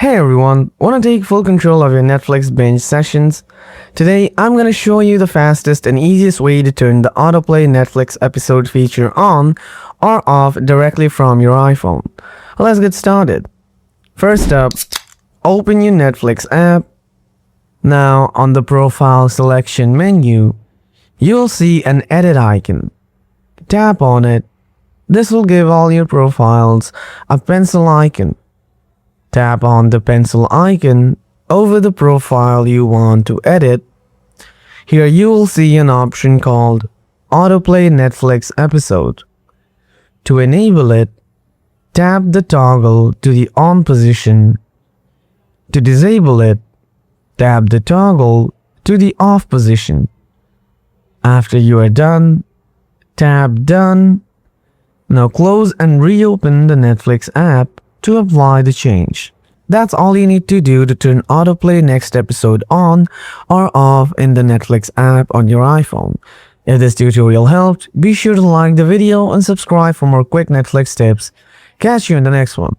Hey everyone, wanna take full control of your Netflix binge sessions? Today, I'm gonna show you the fastest and easiest way to turn the Autoplay Netflix episode feature on or off directly from your iPhone. Let's get started. First up, open your Netflix app. Now, on the profile selection menu, you'll see an edit icon. Tap on it. This will give all your profiles a pencil icon. Tap on the pencil icon over the profile you want to edit. Here you will see an option called Autoplay Netflix episode. To enable it, tap the toggle to the on position. To disable it, tap the toggle to the off position. After you are done, tap Done. Now close and reopen the Netflix app to apply the change. That's all you need to do to turn Autoplay Next episode on or off in the Netflix app on your iPhone. If this tutorial helped, be sure to like the video and subscribe for more quick Netflix tips. Catch you in the next one.